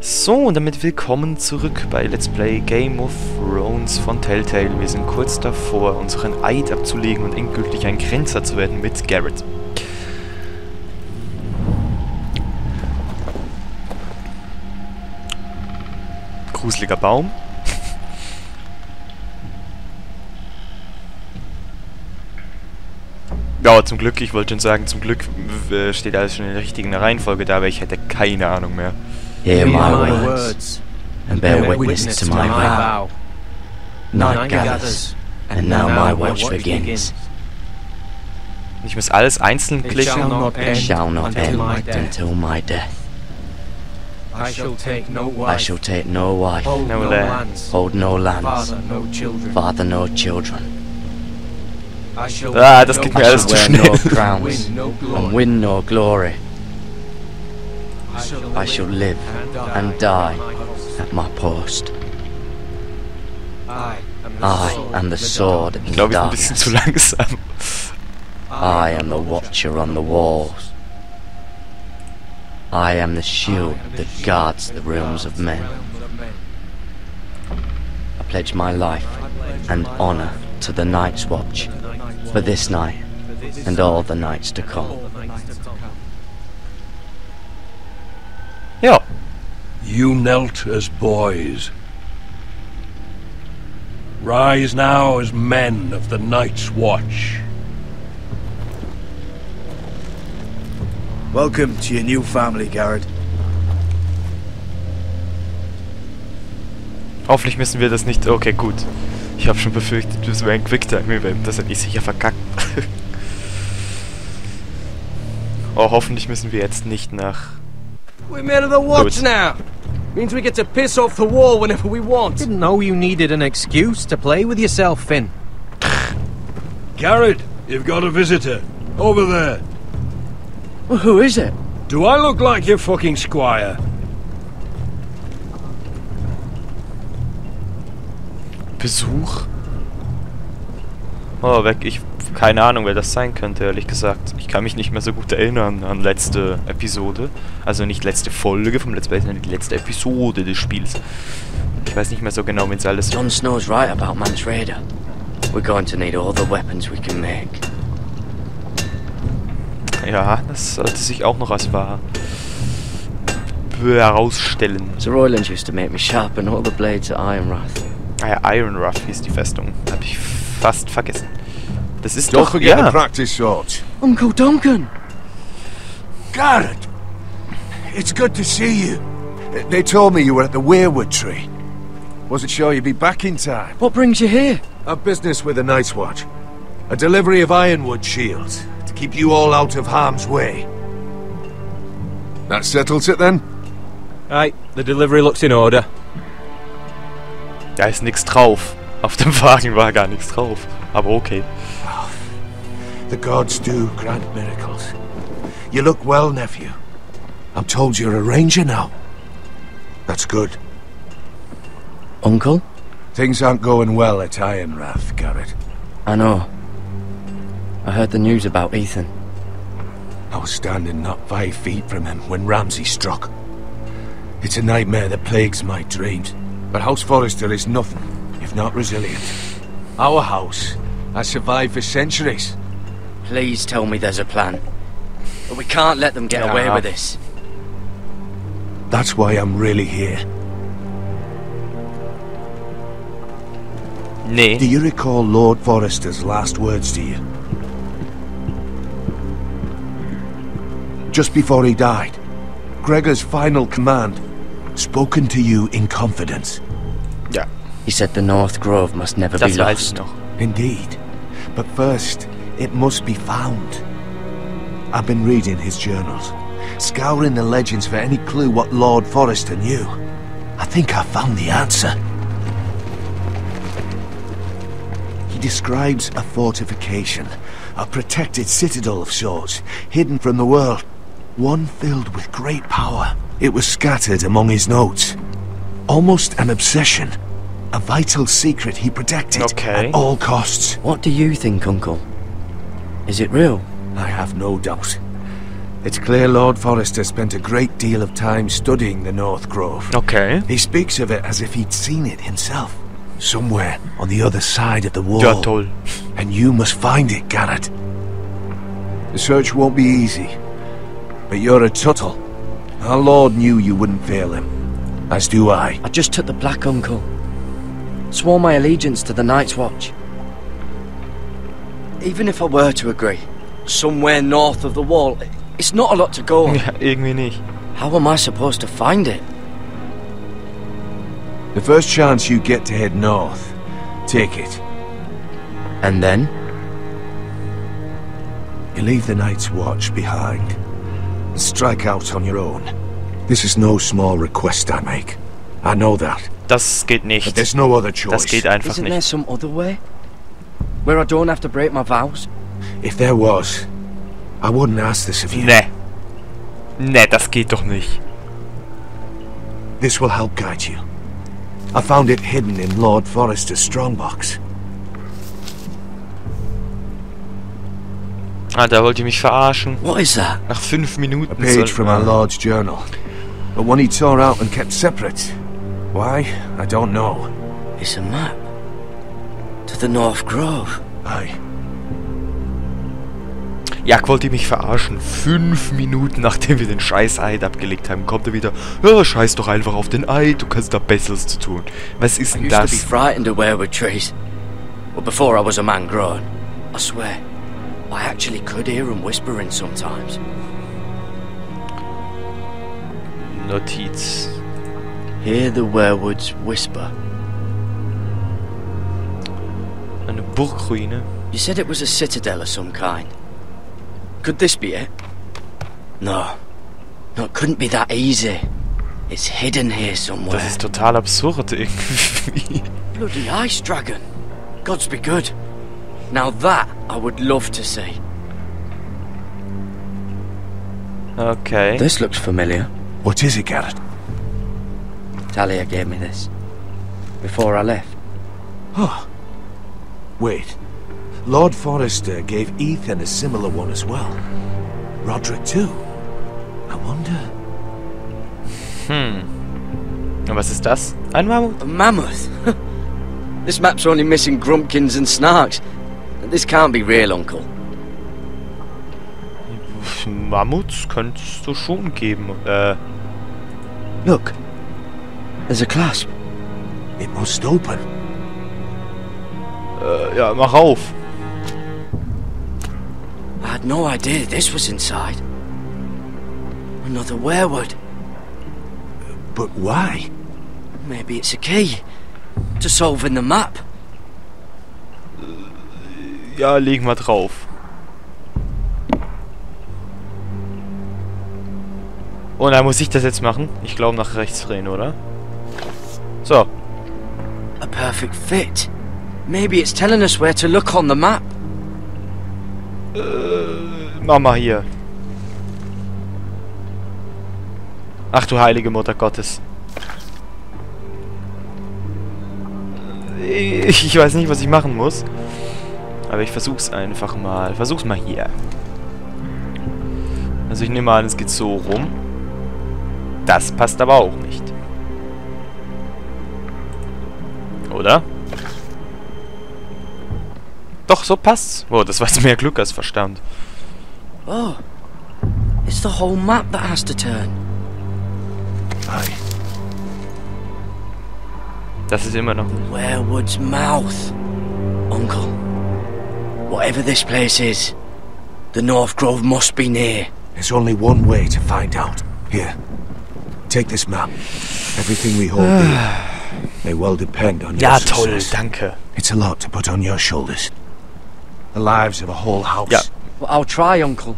So, und damit willkommen zurück bei Let's Play Game of Thrones von Telltale. Wir sind kurz davor, unseren Eid abzulegen und endgültig ein Grenzer zu werden mit Gared. Gruseliger Baum. Ja, zum Glück, ich wollte schon sagen, zum Glück steht alles schon in der richtigen Reihenfolge da, aber ich hätte keine Ahnung mehr. Hear my words, and bear witness to my vow. Night gathers, and now my watch begins. Ich muss alles einzeln klicken. It shall not end until my death. I shall take no wife, No land. hold no lands, father no children. Ah, das geht mir alles zu Wear schnell. no crowns, and win no glory. I shall live and die at my post. I am the sword in Ich glaube, ich bin ein bisschen darkness. zu langsam. I am the watcher on the walls. I am the shield that guards the realms of men. I pledge my life and honor to the Night's Watch for this night and all the nights to come. Ja. You knelt as boys. Rise now as men of the Night's Watch. Welcome to your new family, Gared. Hoffentlich müssen wir das nicht... Okay, gut. Ich habe schon befürchtet, das wäre ein Quicktime-Event. Das hätte ich sicher verkackt. Oh, hoffentlich müssen wir jetzt nicht nach... We're men of the watch now. Means we get to piss off the wall whenever we want. Didn't know you needed an excuse to play with yourself, Finn. Gared, you've got a visitor. Over there. Well, who is it? Do I look like your fucking squire? Besuch? Oh, weg. Keine Ahnung, wer das sein könnte, ehrlich gesagt. Ich kann mich nicht mehr so gut erinnern an letzte Episode. Also nicht letzte Folge vom Let's Play, sondern die letzte Episode des Spiels. Ich weiß nicht mehr so genau, wenn es alles... Jon Snow's right about Mance Raider. We're going to need all the weapons we can make. Ja, das sollte sich auch noch als wahr herausstellen. Sir Royland used to make me sharpen all the blades at Ironrath. Ah ja, Ironrath hieß die Festung. Hab ich fast vergessen. Das ist Don't doch... forget Ja. the practice swords. Uncle Duncan! Gared! It's good to see you. They told me you were at the Weirwood tree. Wasn't sure you'd be back in time. What brings you here? A business with the Night's Watch. A delivery of ironwood shields to keep you all out of harm's way. That settles it then? Right, the delivery looks in order. Da ist nichts drauf. Auf dem Wagen war gar nichts drauf. Aber okay. The gods do grant miracles. You look well, nephew. I'm told you're a ranger now. That's good. Uncle? Things aren't going well at Ironrath, Gared. I know. I heard the news about Ethan. I was standing not 5 feet from him when Ramsay struck. It's a nightmare that plagues my dreams. But House Forrester is nothing if not resilient. Our house has survived for centuries. Please tell me there's a plan. But we can't let them get away with this. That's why I'm really here. Nee. Do you recall Lord Forrester's last words to you? Just before he died, Gregor's final command, spoken to you in confidence. Ja, He said the North Grove must never das be weiß ich lost. noch. Indeed. But first, it must be found. I've been reading his journals, scouring the legends for any clue what Lord Forrester knew. I think I found the answer. He describes a fortification, a protected citadel of sorts, hidden from the world. One filled with great power. It was scattered among his notes. Almost an obsession. A vital secret he protected Okay. at all costs. What do you think, Uncle? Is it real? I have no doubt. It's clear Lord Forrester spent a great deal of time studying the North Grove. Okay. He speaks of it as if he'd seen it himself. Somewhere on the other side of the wall. Ja, toll. And you must find it, Gared. The search won't be easy. But you're a Tuttle. Our Lord knew you wouldn't fail him. As do I. I just took the black, Uncle. Swore my allegiance to the Night's Watch. Even if I were to agree, somewhere north of the wall, it's not a lot to go on. Ja, irgendwie nicht. How am I supposed to find it? The first chance you get to head north, take it. And then? You leave the Night's Watch behind. And strike out on your own. This is no small request I make. I know that. Das geht But nicht. there's no other choice. Das geht einfach Isn't there nicht. some other way? Where I don't have to break my vows? If there was, I wouldn't ask this of you. Ne. Ne, das geht doch nicht. This will help guide you. I found it hidden in Lord Forrester's strongbox. Ah, da wollt ihr mich verarschen. What is that? Nach 5 Minuten. A page from our Lord's journal. But one he tore out and kept separate. Why? I don't know. It's a map. To the North Grove. Aye. Ja, wollt ihr mich verarschen? 5 Minuten nachdem wir den scheiß Eid abgelegt haben, kommt er wieder. Ja, scheiß doch einfach auf den Eid, du kannst da Besseres zu tun. Was ist I denn used to be das? frightened of weirwood trees. But before I was a man grown, I swear, I actually could hear them whispering sometimes. Notiz. Hear the weirwoods whisper. Eine Burgruine. You said it was a citadel of some kind. Could this be it? No. No, it couldn't be that easy. It's hidden here somewhere. Das ist total absurd irgendwie. Bloody ice dragon. Gods be good. Now that I would love to see. Okay. This looks familiar. What is it, Gared? Talia gave me this. Before I left. Oh. Wait. Lord Forrester gave Ethan a similar one as well. Roderick too. I wonder... Und was ist das? Ein Mammut? A mammoth? This map's only missing grumpkins and snarks. This can't be real, Uncle. Mammuts könntest du schon geben. Look. There's a clasp. It must open. Ja, mach auf. I had no idea this was inside. Another weirwood. But why? Maybe it's a key. To solving the map. Ja, leg mal drauf. Und dann muss ich das jetzt machen? Ich glaube nach rechts drehen, oder? So. A perfect fit. Maybe it's telling us where to look on the map. Mach mal hier. Ach du heilige Mutter Gottes. Ich weiß nicht, was ich machen muss. Aber ich versuch's einfach mal. Versuch's mal hier. Also ich nehme an, es geht so rum. Das passt aber auch nicht. Oder? Doch, so passt's. Oh, das war jetzt mehr Glück als Verstand. Oh. It's the whole map that has to turn. Aye. Das ist immer noch... Weirwood's mouth. Uncle. Whatever this place is, the North Grove must be near. There's only one way to find out. Here. Take this map. Everything we hold dear may well depend on your Ja, toll, success. danke. It's a lot to put on your shoulders. The lives of a whole house. Ja. But I'll try, Uncle.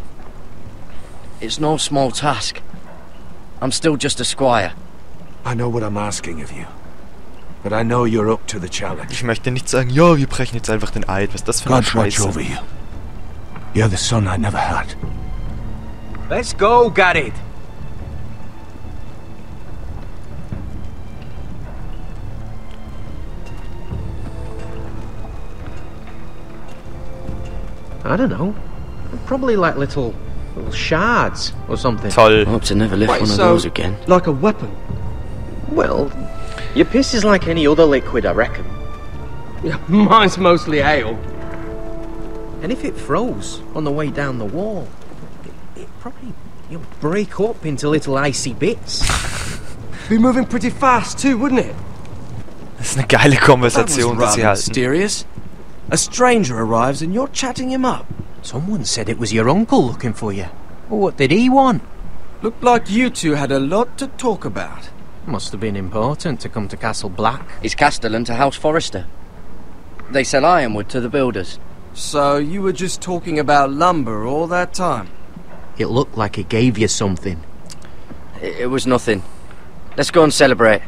It's no small task. I'm still just a squire. I know what I'm asking of you. But I know you're up to the challenge. Ich möchte nicht sagen, ja, wir brechen jetzt einfach den Eid. Was ist das für eine God watch Scheiße? over you. You're the son I never had. Let's go, Gared. I don't know. I'd probably like little Little shards or something. Toll. I hope to never lift Wait, one of so, those again. like a weapon? Well, your piss is like any other liquid, I reckon. Yeah, mine's mostly ale. And if it froze on the way down the wall, it probably break up into little icy bits. Be moving pretty fast too, wouldn't it? Das ist eine geile Konversation, die sie halten. Mysterious. A stranger arrives and you're chatting him up. Someone said it was your uncle looking for you. What did he want? Looked like you two had a lot to talk about. Must have been important to come to Castle Black. It's Castellan to House Forrester. They sell ironwood to the builders. So you were just talking about lumber all that time? It looked like he gave you something. It was nothing. Let's go and celebrate.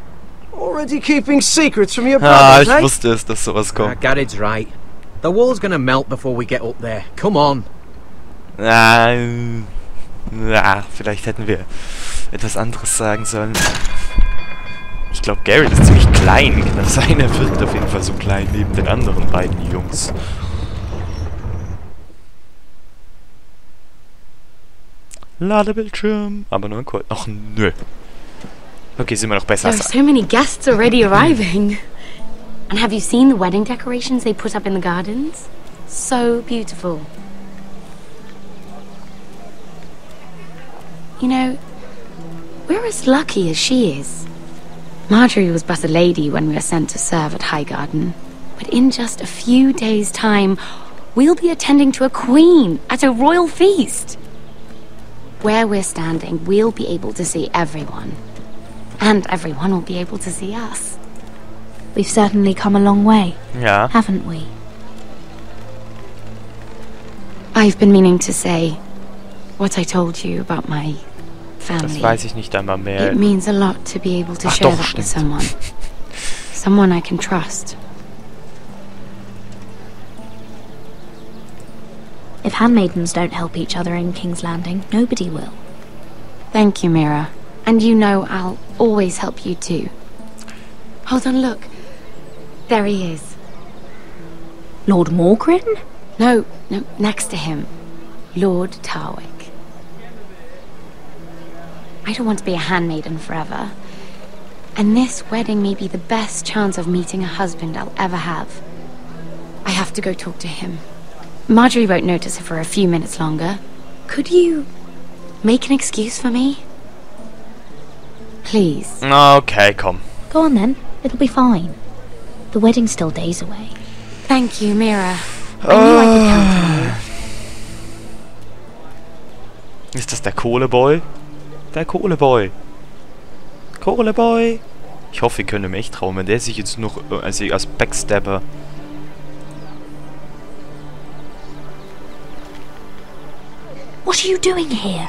Already keeping secrets from your Ah, brothers, ich eh? wusste es, dass sowas kommt. Gared's right. The wall's gonna melt before we get up there. Come on. Vielleicht hätten wir etwas anderes sagen sollen. Ich glaube, Gared ist ziemlich klein. Kann das sein? Er wirkt auf jeden Fall so klein neben den anderen beiden Jungs. Ladebildschirm. Aber nur ein kurz. Ach, nö. Okay, sind wir noch besser. There are so many guests already arriving. And have you seen the wedding decorations they put up in the gardens? So beautiful. You know, we're as lucky as she is. Marjorie was but a lady when we were sent to serve at Highgarden. But in just a few days' time, we'll be attending to a queen at a royal feast. Where we're standing, we'll be able to see everyone. And everyone will be able to see us. We've certainly come a long way, Ja. haven't we? I've been meaning to say what I told you about my family. Das weiß ich nicht einmal mehr. It means a lot to be able to Ach share doch, that stimmt. with someone. Someone I can trust. If handmaidens don't help each other in King's Landing, nobody will. Thank you, Mira. And you know I'll always help you too. Hold on, look. There he is. Lord Morgrin? No, next to him. Lord Tarwick. I don't want to be a handmaiden forever. And this wedding may be the best chance of meeting a husband I'll ever have. I have to go talk to him. Marjorie won't notice her for a few minutes longer. Could you make an excuse for me? Please. Okay, komm. Go on then, it'll be fine. The wedding's still days away. Thank you, Mira. I knew I could count on you. Ist das der Kohleboy? Der Kohleboy. Kohleboy. Ich hoffe, wir können ihm echt trauen, wenn der sich jetzt noch als Backstabber... What are you doing here?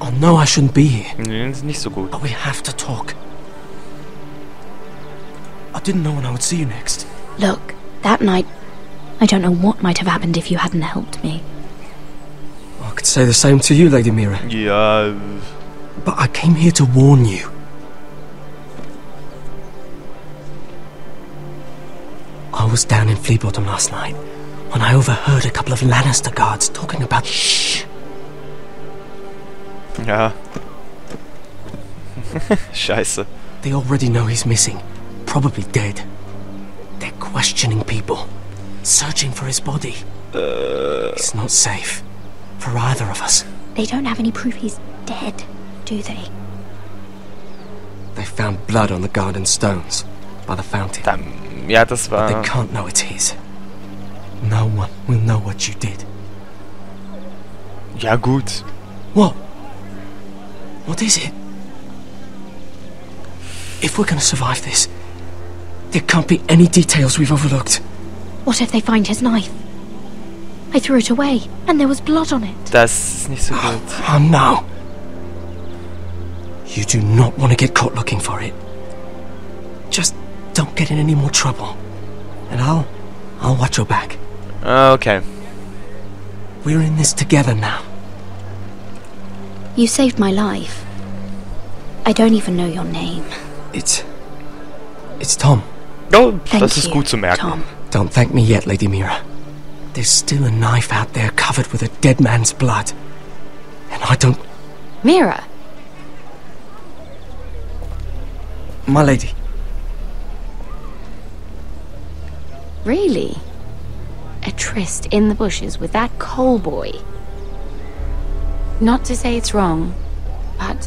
Oh no, I shouldn't be here. Nee, das ist nicht so gut. But we have to talk. I didn't know when I would see you next. Look, that night, I don't know what might have happened if you hadn't helped me. I could say the same to you, Lady Mira. Ja... But I came here to warn you. I was down in Flea Bottom last night when I overheard a couple of Lannister guards talking about... Shh! Ja. Scheiße. They already know he's missing. Probably dead. They're questioning people. Searching for his body. It's not safe. For either of us. They don't have any proof he's dead, do they? They found blood on the garden stones. By the fountain. Ja, das But they war... can't know it's his. No one will know what you did. Ja, gut. What? What is it? If we're gonna survive this, there can't be any details we've overlooked. What if they find his knife? I threw it away, and there was blood on it. Das ist nicht so gut. Oh no! You do not want to get caught looking for it. Just don't get in any more trouble. And I'll watch your back. Okay. We're in this together now. You saved my life. I don't even know your name. It's Tom. Oh, Thank das ist you, gut zu merken. Tom. Don't thank me yet, Lady Mira. There's still a knife out there covered with a dead man's blood. I don't... Mira. My lady. Really? A tryst in the bushes with that Cole boy? Not to say it's wrong, but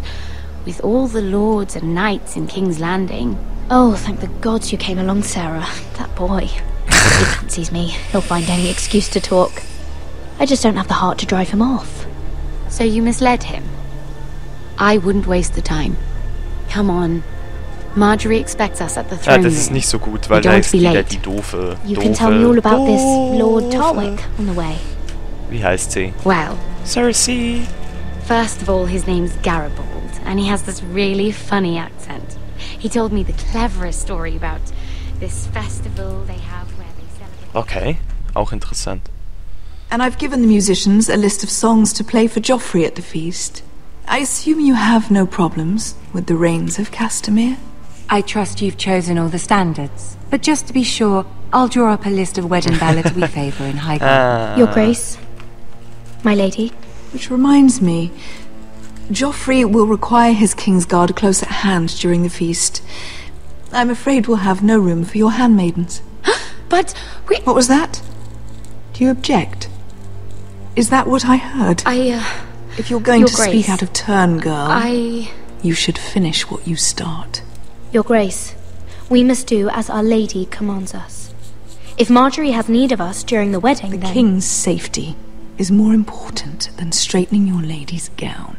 with all the lords and knights in King's Landing... Oh, thank the gods you came along, Sarah. That boy. If he fancies me, he'll find any excuse to talk. I just don't have the heart to drive him off. So you misled him? I wouldn't waste the time. Come on. Marjorie expects us at the throne das room. ist nicht so gut, weil da ist wieder die doofe... You can tell me all about this Lord Tarwick on the way. Wie heißt sie? Well... Cersei. First of all, his name's Garibald, and he has this really funny accent. He told me the cleverest story about this festival they have where they celebrate... Okay, auch interessant. And I've given the musicians a list of songs to play for Joffrey at the feast. I assume you have no problems with the Rains of Castamere? I trust you've chosen all the standards. But just to be sure, I'll draw up a list of wedding ballads we favour in Highgarden. Your Grace, my lady. Which reminds me, Joffrey will require his Kingsguard close at hand during the feast. I'm afraid we'll have no room for your handmaidens. But we... What was that? Do you object? Is that what I heard? If you're going to speak out of turn, girl, you should finish what you start. Your Grace, we must do as Our Lady commands us. If Marjorie has need of us during the wedding, The King's safety is more important than straightening your lady's gown.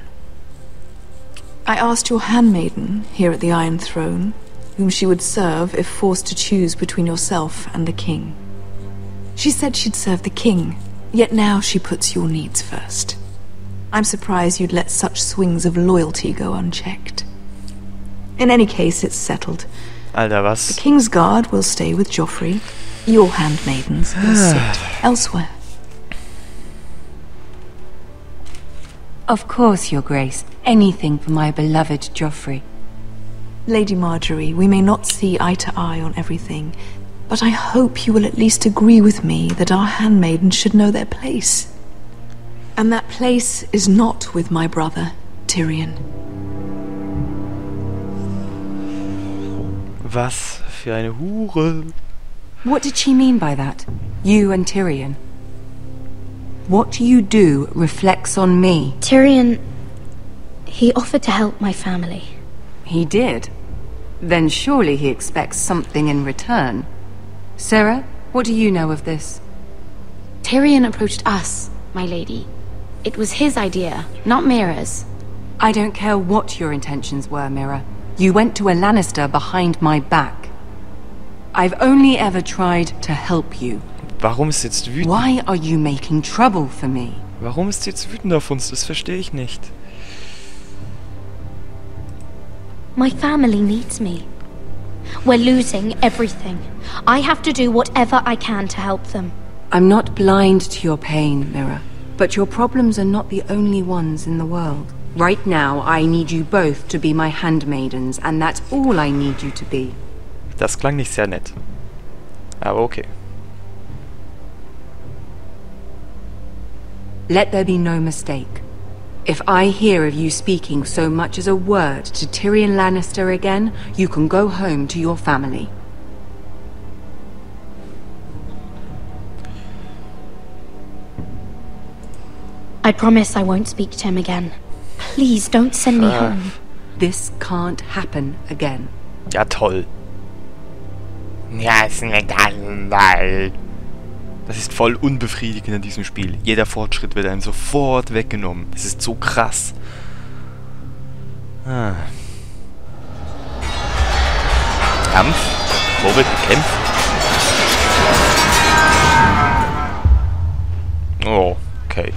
I asked your handmaiden here at the Iron Throne whom she would serve if forced to choose between yourself and the King. She said she'd serve the King, yet now she puts your needs first. I'm surprised you'd let such swings of loyalty go unchecked. In any case, it's settled. Alter, was? The Kingsguard will stay with Joffrey. Your handmaidens will sit elsewhere. Of course, Your Grace. Anything for my beloved Joffrey. Lady Marjorie, we may not see eye to eye on everything, but I hope you will at least agree with me that our handmaidens should know their place. And that place is not with my brother, Tyrion. Was für eine Hure. What did she mean by that? You and Tyrion? What you do reflects on me. Tyrion... he offered to help my family. He did? Then surely he expects something in return. Sarah, what do you know of this? Tyrion approached us, my lady. It was his idea, not Mira's. I don't care what your intentions were, Mira. You went to a Lannister behind my back. I've only ever tried to help you. Warum ist jetzt wütend? Why are you making trouble for me? Warum ist jetzt wütend auf uns? Das verstehe ich nicht. My family needs me. We're losing everything. I have to do whatever I can to help them. I'm not blind to your pain, Mira. But your problems are not the only ones in the world. Right now, I need you both to be my handmaidens, and that's all I need you to be. Das klang nicht sehr nett. Aber okay. Let there be no mistake. If I hear of you speaking so much as a word to Tyrion Lannister again, you can go home to your family. I promise I won't speak to him again. Please don't send me home. This can't happen again. Ja, toll. Ja, ist mir egal. Das ist voll unbefriedigend in diesem Spiel. Jeder Fortschritt wird einem sofort weggenommen. Das ist so krass. Kampf? Wo wird gekämpft? Oh, okay.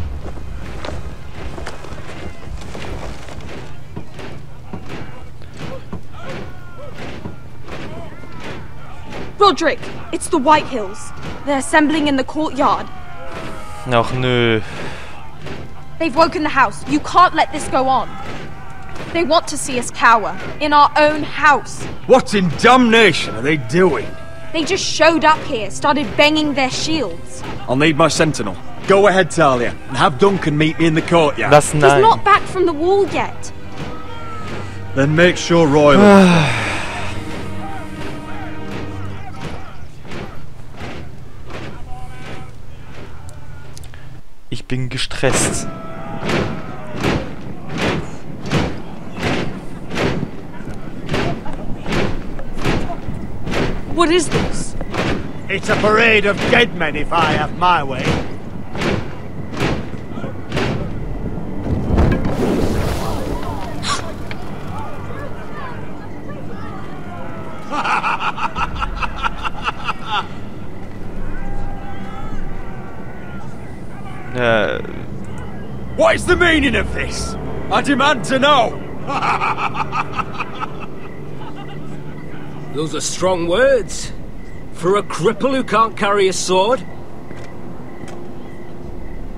Roderick, it's the Whitehills. They're assembling in the courtyard. Ach nö. They've woken the house. You can't let this go on. They want to see us cower. In our own house. What in damnation are they doing? They just showed up here, started banging their shields. I'll need my sentinel. Go ahead, Talia, and have Duncan meet me in the courtyard. Das He's nein. not back from the wall yet. Then make sure Roy... Ich bin gestresst. What is this? It's a parade of dead men if I have my way. What is the meaning of this? I demand to know! Those are strong words. For a cripple who can't carry a sword?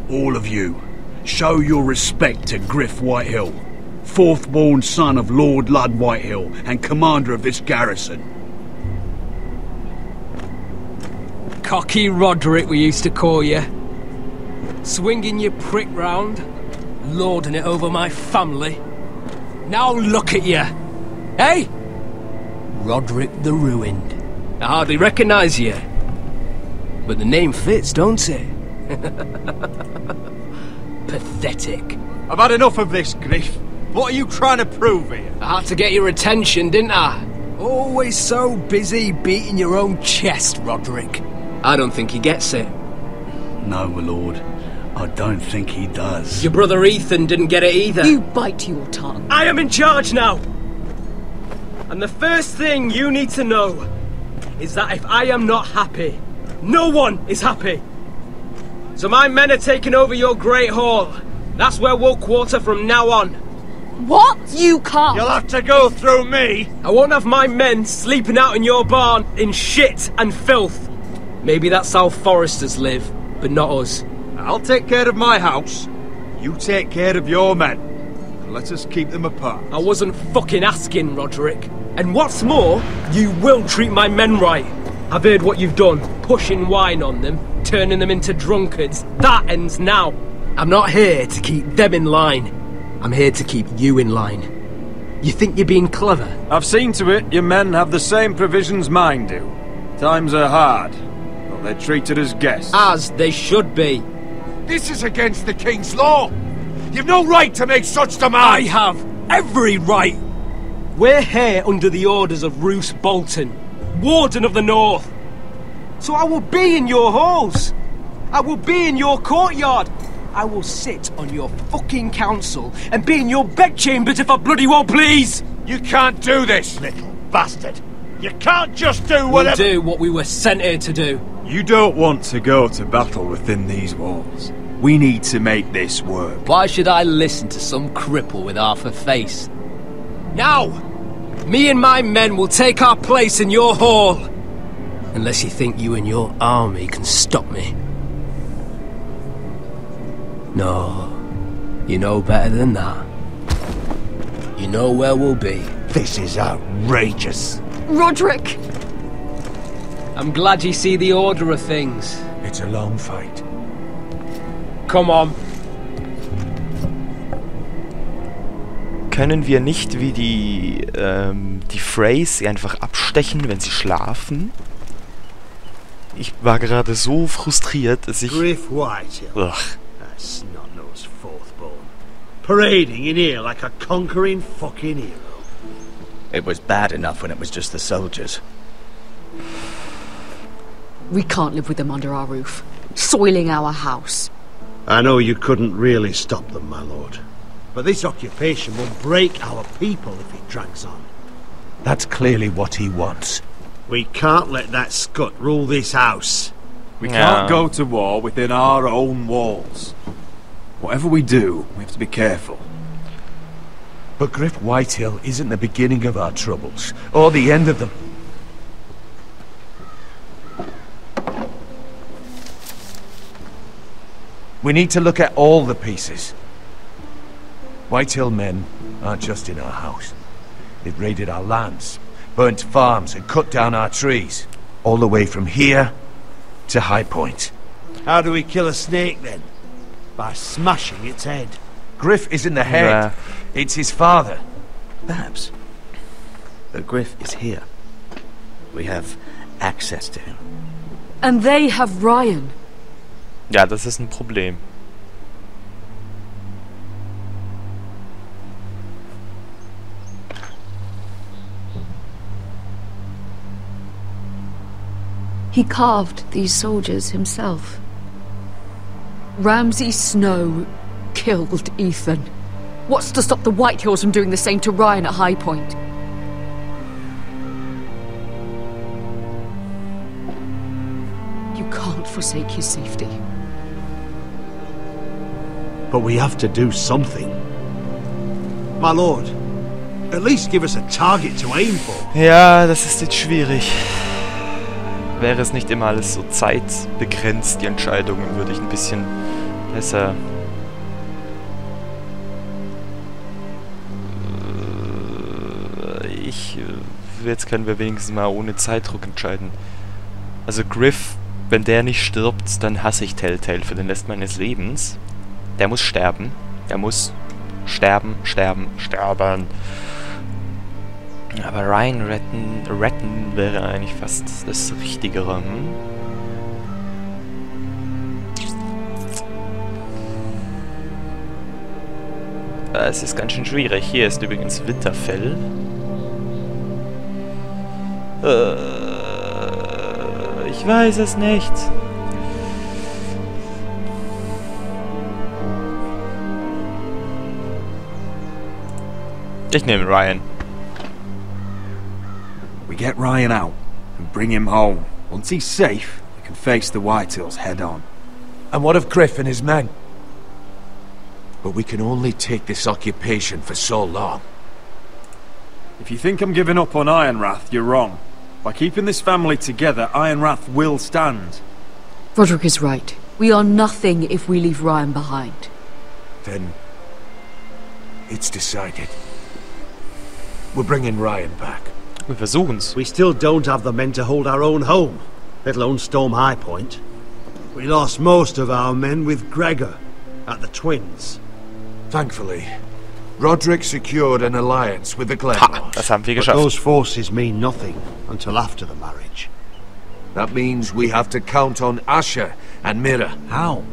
All of you, show your respect to Griff Whitehill, fourth-born son of Lord Lud Whitehill and commander of this garrison. Cocky Roderick, we used to call you. Swinging your prick round, lording it over my family. Now look at you! Hey? Roderick the Ruined. I hardly recognise you. But the name fits, don't it? Pathetic. I've had enough of this, Griff. What are you trying to prove here? I had to get your attention, didn't I? Always so busy beating your own chest, Roderick. I don't think he gets it. No, my lord. I don't think he does. Your brother Ethan didn't get it either. You bite your tongue. I am in charge now! And the first thing you need to know is that if I am not happy, no one is happy. So my men are taking over your Great Hall. That's where we'll quarter from now on. What? You can't. You'll have to go through me. I won't have my men sleeping out in your barn in shit and filth. Maybe that's how foresters live, but not us. I'll take care of my house. You take care of your men. And let us keep them apart. I wasn't fucking asking, Roderick. And what's more, you will treat my men right. I've heard what you've done, pushing wine on them, turning them into drunkards. That ends now. I'm not here to keep them in line. I'm here to keep you in line. You think you're being clever? I've seen to it your men have the same provisions mine do. Times are hard, but they're treated as guests. As they should be. This is against the King's law. You've no right to make such demands. I have every right. We're here under the orders of Roose Bolton, Warden of the North. So I will be in your halls. I will be in your courtyard. I will sit on your fucking council and be in your bedchambers if I bloody well please. You can't do this, little bastard. You can't just do whatever... We'll do what we were sent here to do. You don't want to go to battle within these walls. We need to make this work. Why should I listen to some cripple with half a face? Now! Me and my men will take our place in your hall. Unless you think you and your army can stop me. No. You know better than that. You know where we'll be. This is outrageous. Roderick! I'm glad you see the order of things. It's a long fight. Come on. Können wir nicht wie die Freys sie einfach abstechen, wenn sie schlafen? Ich war gerade so frustriert, dass ich... Griff Whitehill. That's snot-nosed fourth-born. Parading in here like a conquering fucking hero. It was bad enough when it was just the soldiers. We can't live with them under our roof, soiling our house. I know you couldn't really stop them, my lord. But this occupation will break our people if it drags on. That's clearly what he wants. We can't let that scut rule this house. We can't go to war within our own walls. Whatever we do, we have to be careful. But Griff Whitehill isn't the beginning of our troubles, or the end of them. We need to look at all the pieces. Whitehill men aren't just in our house. They've raided our lands, burnt farms and cut down our trees. All the way from here to High Point. How do we kill a snake, then? By smashing its head. Griff isn't the head. Yeah. It's his father. Perhaps. But Griff is here. We have access to him. And they have Ryan. Ja, das ist ein Problem. He carved these soldiers himself. Ramsay Snow killed Ethan. What's to stop the Whitehills from doing the same to Ryan at High Point? You can't forsake his safety. But we have to do something. My lord, at least give us a target to aim for. Ja, das ist jetzt schwierig. Wäre es nicht immer alles so zeitbegrenzt, die Entscheidungen, würde ich ein bisschen besser... Jetzt können wir wenigstens mal ohne Zeitdruck entscheiden. Also Griff, wenn der nicht stirbt, dann hasse ich Telltale für den Rest meines Lebens. Der muss sterben. Der muss sterben, sterben, sterben. Aber Ryan retten wäre eigentlich fast das Richtigere. Es ist ganz schön schwierig. Hier ist übrigens Winterfell. Ich weiß es nicht. Ich nehme Ryan. We get Ryan out and bring him home. Once he's safe, we can face the Whitehills head on. And what of Griff and his men? But we can only take this occupation for so long. If you think I'm giving up on Ironrath, you're wrong. By keeping this family together, Ironrath will stand. Roderick is right. We are nothing if we leave Ryan behind. Then... it's decided. We're bringing Ryan back. Wir versuchen's. We still don't have the men to hold our own home, let alone storm High Point. We lost most of our men with Gregor at the Twins. Thankfully, Roderick secured an alliance with the Glenmores. Das haben wir But geschafft. those forces mean nothing until after the marriage. That means we have to count on Asher and Mira. How?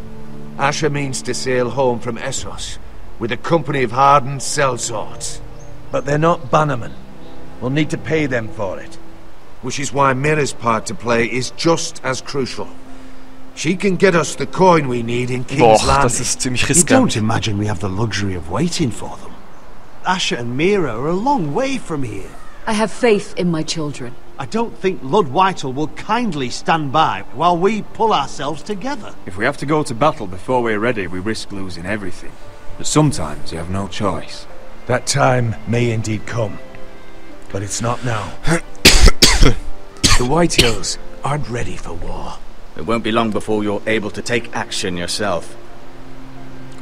Asher means to sail home from Essos with a company of hardened sellswords. But they're not bannermen. We'll need to pay them for it. Which is why Mira's part to play is just as crucial. She can get us the coin we need in King's Landing. Das ist ziemlich You riskant. don't imagine we have the luxury of waiting for them. Asher and Mira are a long way from here. I have faith in my children. I don't think Lord Whitehall will kindly stand by while we pull ourselves together. If we have to go to battle before we're ready, we risk losing everything. But sometimes you have no choice. That time may indeed come. But it's not now. The Whitehills aren't ready for war. It won't be long before you're able to take action yourself.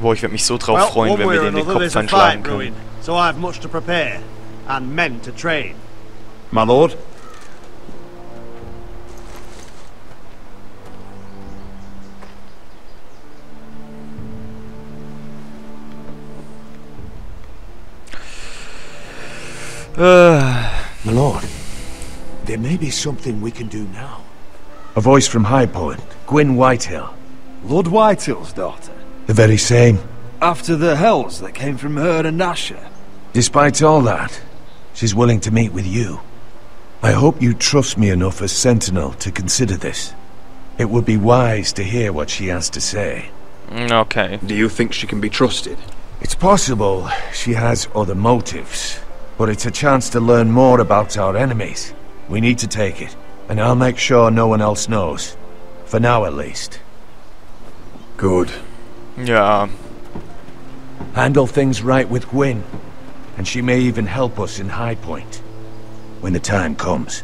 Boah, ich würde mich so drauf freuen, wenn wir den Kopf einschlagen können. So I have much to prepare and men to train. My lord. My lord, there may be something we can do now. A voice from High Point, Gwyn Whitehill. Lord Whitehill's daughter? The very same. After the hells that came from her and Asher? Despite all that, she's willing to meet with you. I hope you trust me enough as Sentinel to consider this. It would be wise to hear what she has to say. Okay. Do you think she can be trusted? It's possible she has other motives, but it's a chance to learn more about our enemies. We need to take it, and I'll make sure no one else knows. For now, at least. Good. Ja. Handle things right with Gwyn, and she may even help us in High Point when the time comes.